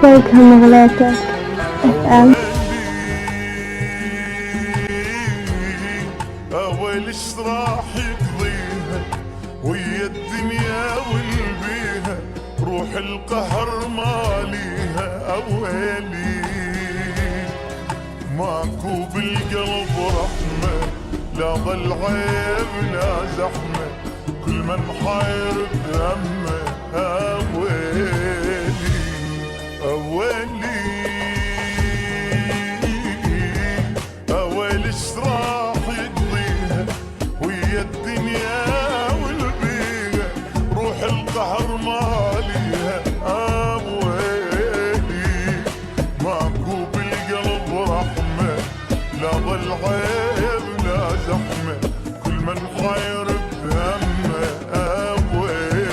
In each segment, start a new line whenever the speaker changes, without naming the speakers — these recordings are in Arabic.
شويتهم غليتك افهم.
اويل ايش راح يقضيها ويا الدنيا والبيها روح القهر ماليها اويلي ماكو بالقلب رحمة لا ظل عيب لا زحمة كل من حاير بهمه اويلي اويلي اويل ايش راح يقضيها ويا الدنيا والبيها روح القهر ماليها اويلي ماكو بالقلب رحمة لا ظل عيب لا زحمة كل من حاير بهمه اويلي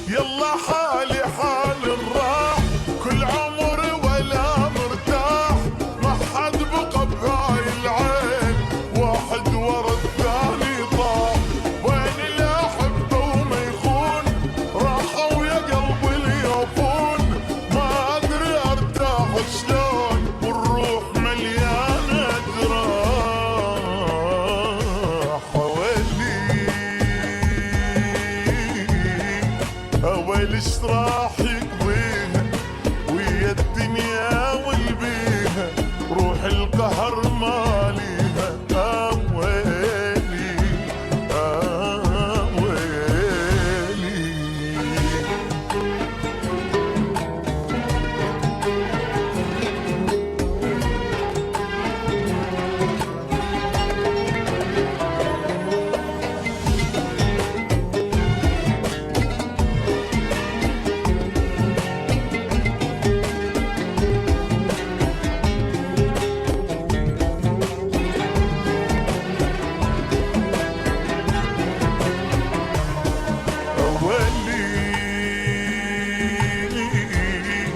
يلا حالي حال الراح كل عمر ولا مرتاح ما حد بقى بهاي العين واحد ورا الثاني طاح وين الاحبه وما يخون راحوا يا قلبي اليوفون ما ادري ارتاح شلون والروح مليانه جراح ويلي اويل ايش راح يقضيها ويا الدنيا والبيها روح القهر ماليها اويلي اويلي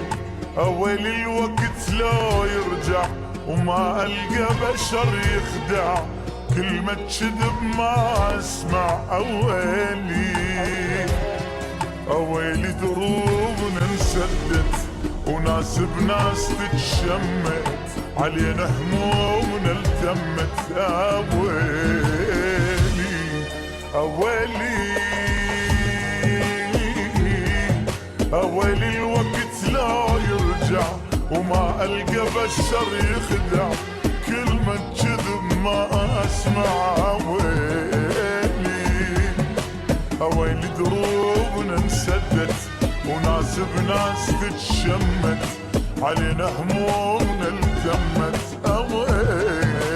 اويل الوقت لو يرجع وما القى بشر يخدع كلمة كذب ما اسمع اويلي اويلي دروبنا انسدت وناس بناس تتشمت علينا همومنا التمت اويلي اويلي اويلي الوقت لا يرجع وما القى بشر يخدع كلمة كذب ما اسمع اويلي اويلي دروبنا انسدت وناس بناس تتشمت علينا همومنا التمت اويلي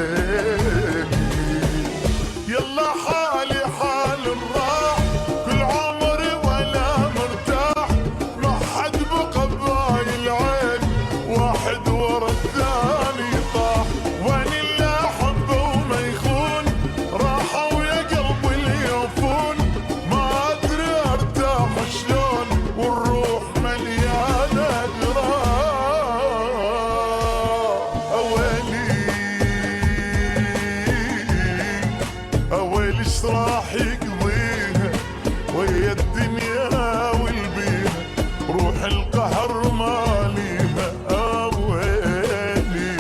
يلا حالي حال الراح كل عمري ولا مرتاح ما حد بقى بهاي العين واحد ورا الثاني طاح وين اللي احبه وما يخون راحوا يا قلبي اليوفون ما ادري ارتاح شلون والروح مليانه جراح اويلي اويل ايش راح يقضيها ويا الدنيا والبيها روح القهر ماليها اويلي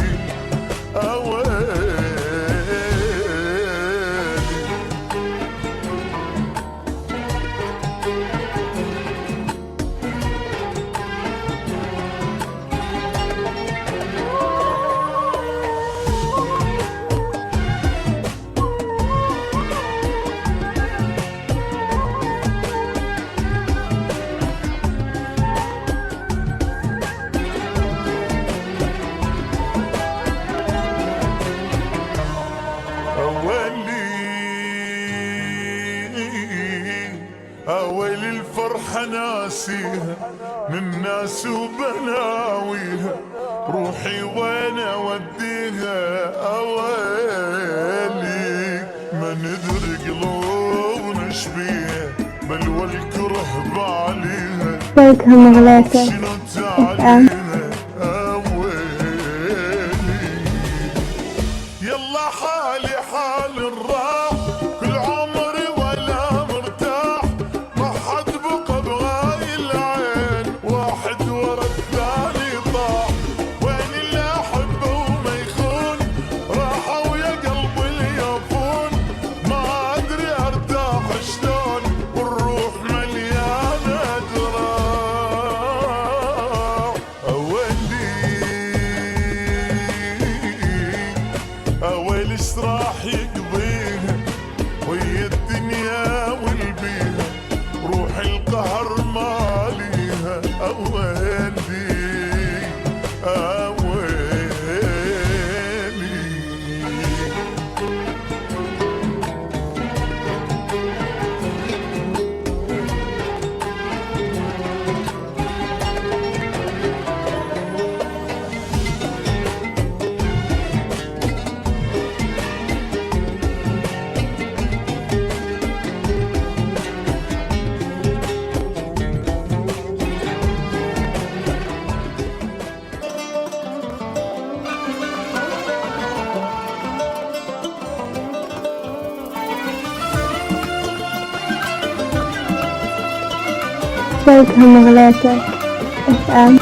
اويلي اويلي الفرحة ناسيها من ناس وبلاويها روحي وين اوديها اويلي ما ندري قلوبنا شبيها بل والكره بعليها
شويتهم غليتك
شنو
افهم.
تعاليها اويلي يلا حالي حال الراح كل عمري ولا مرتاح ما حد بقى بهاي العين
فاكهة مغلاتة أفعال.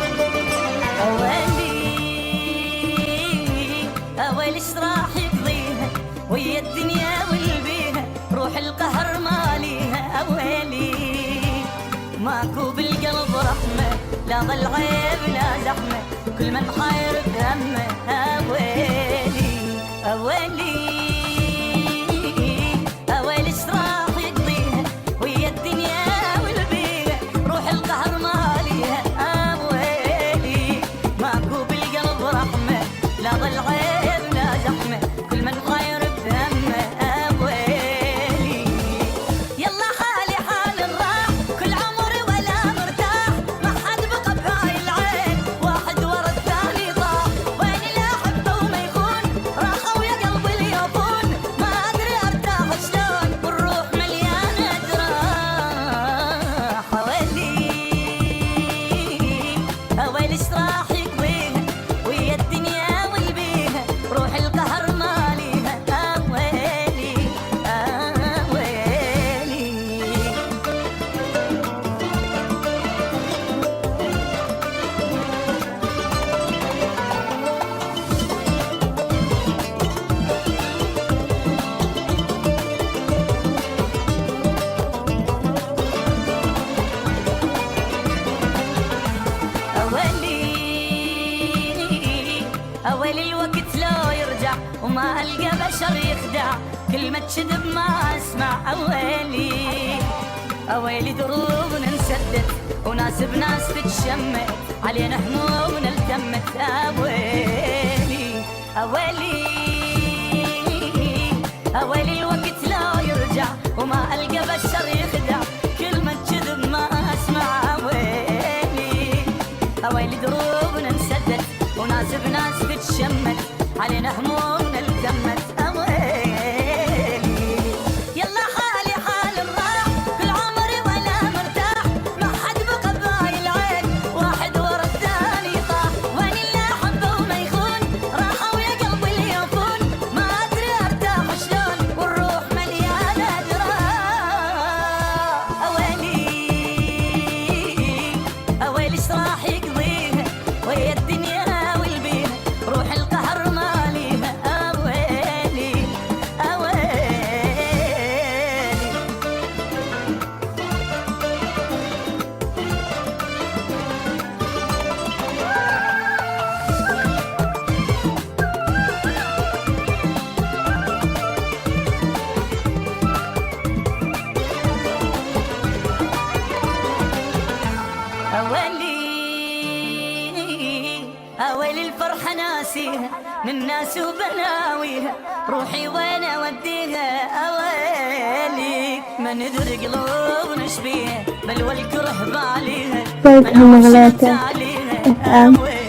أويلي ايش راح يقضيها ويا الدنيا والبيها روح القهر ماليها. أويلي ماكو بالقلب رحمة لا ظل عيب لا زحمة كل من حاير بهمه. أويلي أويلي أويلي ايش راح يقضيها ويا الدنيا والبيها روح القهر ماليها. أويلي ماكو بالقلب رحمة لا ظل عيب لا زحمة كل من غير بهمه. أويلي يلا حالي حال الراح كل عمري ولا مرتاح ما حد بقى بهاي العين واحد ورا الثاني طاح. وين لا احبه وما يخون راحوا ويا قلبي اليوفون ما ادري ارتاح شلون والروح مليانه جراح. أويلي ايش راح يقضيها ويا الدنيا والبيها روح القهر ماليها. أويلي أويلي أويلي الوقت لو يرجع وما ألقى بشر يخدع كلمة كذب ما أسمع. أويلي أويلي دروبنا انسدت وناس بناس تتشمت علينا همومنا التمت. أويلي أويلي أويلي الوقت لو يرجع وما ألقى بشر يخدع كلمة كذب ما أسمع. أويلي أويلي دروبنا انسدت وناس بناس تتشمت علينا همومنا التمت. أويلي يلا حالي حال الراح كل عمري ولا مرتاح ما حد بقى بهاي العين واحد ورا الثاني طاح. وين اللي احبه وما يخون راحوا ويا قلبي اليوفون ما ادري ارتاح شلون والروح مليانه جراح. أويلي أويلي ايش راح يقضيها ويا الدنيا والبيها روح القهر ماليها. أويلي أويلي أويلي الفرحة ناسيها من ناس وبلاويها روحي وين أوديها. أويلي ما ندري قلوبنا شبيها بل والكره باليها
فاكهة
من
مغلاتة
عليها.
أفعال.
أويلي